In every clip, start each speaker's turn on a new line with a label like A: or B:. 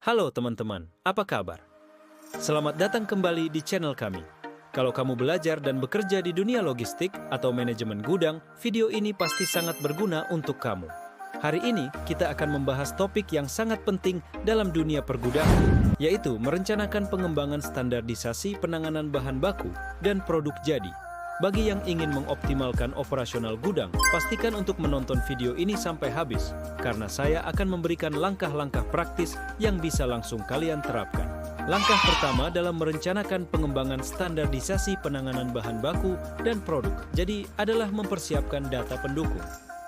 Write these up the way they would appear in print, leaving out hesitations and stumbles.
A: Halo teman-teman, apa kabar? Selamat datang kembali di channel kami. Kalau kamu belajar dan bekerja di dunia logistik atau manajemen gudang, video ini pasti sangat berguna untuk kamu. Hari ini kita akan membahas topik yang sangat penting dalam dunia pergudangan, yaitu merencanakan pengembangan standarisasi penanganan bahan baku dan produk jadi. Bagi yang ingin mengoptimalkan operasional gudang, pastikan untuk menonton video ini sampai habis, karena saya akan memberikan langkah-langkah praktis yang bisa langsung kalian terapkan. Langkah pertama dalam merencanakan pengembangan standarisasi penanganan bahan baku dan produk, jadi adalah mempersiapkan data pendukung.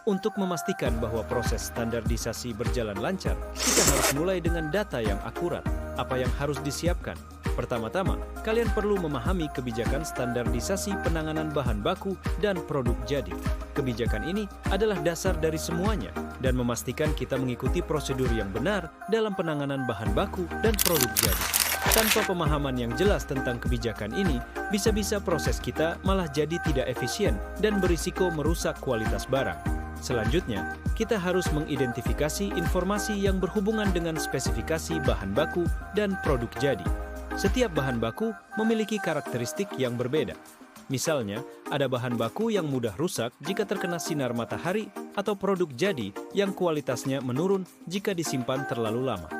A: Untuk memastikan bahwa proses standarisasi berjalan lancar, kita harus mulai dengan data yang akurat. Apa yang harus disiapkan? Pertama-tama, kalian perlu memahami kebijakan standarisasi penanganan bahan baku dan produk jadi. Kebijakan ini adalah dasar dari semuanya dan memastikan kita mengikuti prosedur yang benar dalam penanganan bahan baku dan produk jadi. Tanpa pemahaman yang jelas tentang kebijakan ini, bisa-bisa proses kita malah jadi tidak efisien dan berisiko merusak kualitas barang. Selanjutnya, kita harus mengidentifikasi informasi yang berhubungan dengan spesifikasi bahan baku dan produk jadi. Setiap bahan baku memiliki karakteristik yang berbeda. Misalnya, ada bahan baku yang mudah rusak jika terkena sinar matahari atau produk jadi yang kualitasnya menurun jika disimpan terlalu lama.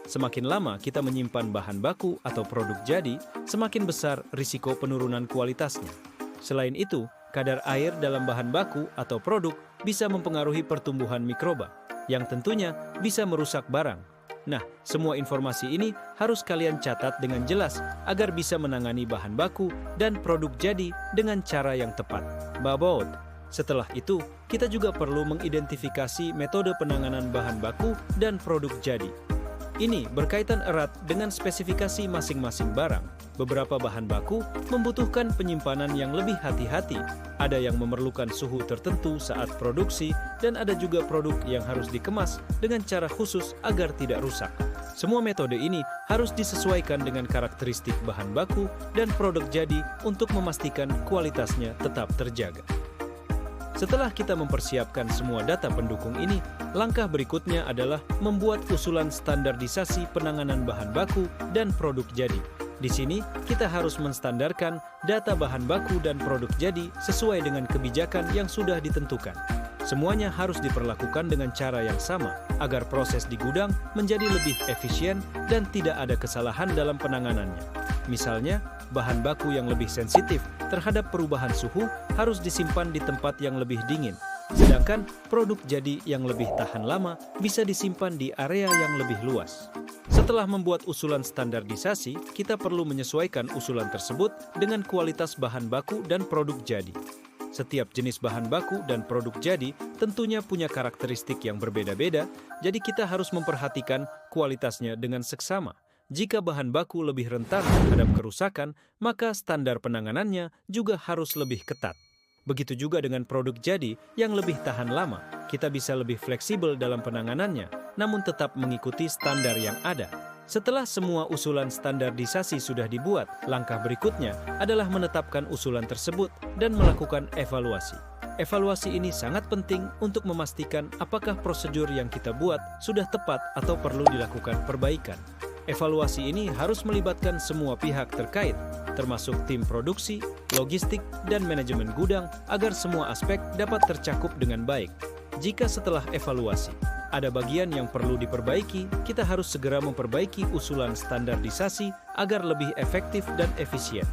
A: Semakin lama kita menyimpan bahan baku atau produk jadi, semakin besar risiko penurunan kualitasnya. Selain itu, kadar air dalam bahan baku atau produk bisa mempengaruhi pertumbuhan mikroba, yang tentunya bisa merusak barang. Nah, semua informasi ini harus kalian catat dengan jelas agar bisa menangani bahan baku dan produk jadi dengan cara yang tepat. Babot. Setelah itu, kita juga perlu mengidentifikasi metode penanganan bahan baku dan produk jadi. Ini berkaitan erat dengan spesifikasi masing-masing barang. Beberapa bahan baku membutuhkan penyimpanan yang lebih hati-hati. Ada yang memerlukan suhu tertentu saat produksi, dan ada juga produk yang harus dikemas dengan cara khusus agar tidak rusak. Semua metode ini harus disesuaikan dengan karakteristik bahan baku dan produk jadi untuk memastikan kualitasnya tetap terjaga. Setelah kita mempersiapkan semua data pendukung ini, langkah berikutnya adalah membuat usulan standarisasi penanganan bahan baku dan produk jadi. Di sini, kita harus menstandarkan data bahan baku dan produk jadi sesuai dengan kebijakan yang sudah ditentukan. Semuanya harus diperlakukan dengan cara yang sama, agar proses di gudang menjadi lebih efisien dan tidak ada kesalahan dalam penanganannya. Misalnya, bahan baku yang lebih sensitif terhadap perubahan suhu harus disimpan di tempat yang lebih dingin. Sedangkan produk jadi yang lebih tahan lama bisa disimpan di area yang lebih luas. Setelah membuat usulan standarisasi, kita perlu menyesuaikan usulan tersebut dengan kualitas bahan baku dan produk jadi. Setiap jenis bahan baku dan produk jadi tentunya punya karakteristik yang berbeda-beda, jadi kita harus memperhatikan kualitasnya dengan seksama. Jika bahan baku lebih rentan terhadap kerusakan, maka standar penanganannya juga harus lebih ketat. Begitu juga dengan produk jadi yang lebih tahan lama, kita bisa lebih fleksibel dalam penanganannya, namun tetap mengikuti standar yang ada. Setelah semua usulan standarisasi sudah dibuat, langkah berikutnya adalah menetapkan usulan tersebut dan melakukan evaluasi. Evaluasi ini sangat penting untuk memastikan apakah prosedur yang kita buat sudah tepat atau perlu dilakukan perbaikan. Evaluasi ini harus melibatkan semua pihak terkait, termasuk tim produksi, logistik, dan manajemen gudang agar semua aspek dapat tercakup dengan baik. Jika setelah evaluasi ada bagian yang perlu diperbaiki, kita harus segera memperbaiki usulan standarisasi agar lebih efektif dan efisien.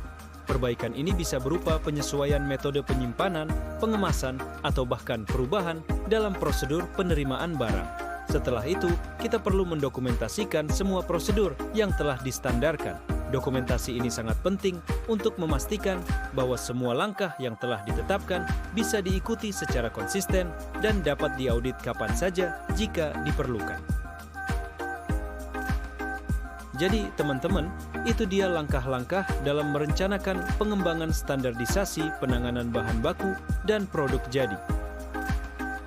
A: Perbaikan ini bisa berupa penyesuaian metode penyimpanan, pengemasan, atau bahkan perubahan dalam prosedur penerimaan barang. Setelah itu, kita perlu mendokumentasikan semua prosedur yang telah distandarkan. Dokumentasi ini sangat penting untuk memastikan bahwa semua langkah yang telah ditetapkan bisa diikuti secara konsisten dan dapat diaudit kapan saja jika diperlukan. Jadi, teman-teman, itu dia langkah-langkah dalam merencanakan pengembangan standarisasi penanganan bahan baku dan produk jadi.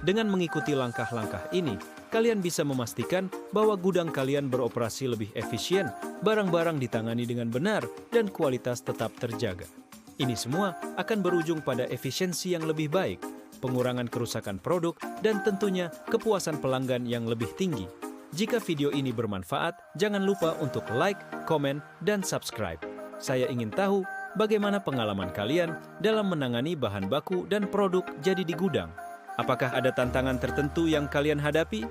A: Dengan mengikuti langkah-langkah ini, kalian bisa memastikan bahwa gudang kalian beroperasi lebih efisien, barang-barang ditangani dengan benar, dan kualitas tetap terjaga. Ini semua akan berujung pada efisiensi yang lebih baik, pengurangan kerusakan produk, dan tentunya kepuasan pelanggan yang lebih tinggi. Jika video ini bermanfaat, jangan lupa untuk like, komen, dan subscribe. Saya ingin tahu bagaimana pengalaman kalian dalam menangani bahan baku dan produk jadi di gudang. Apakah ada tantangan tertentu yang kalian hadapi?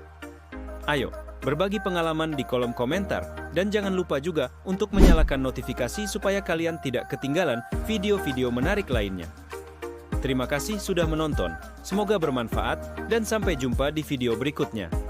A: Ayo, berbagi pengalaman di kolom komentar, dan jangan lupa juga untuk menyalakan notifikasi supaya kalian tidak ketinggalan video-video menarik lainnya. Terima kasih sudah menonton, semoga bermanfaat, dan sampai jumpa di video berikutnya.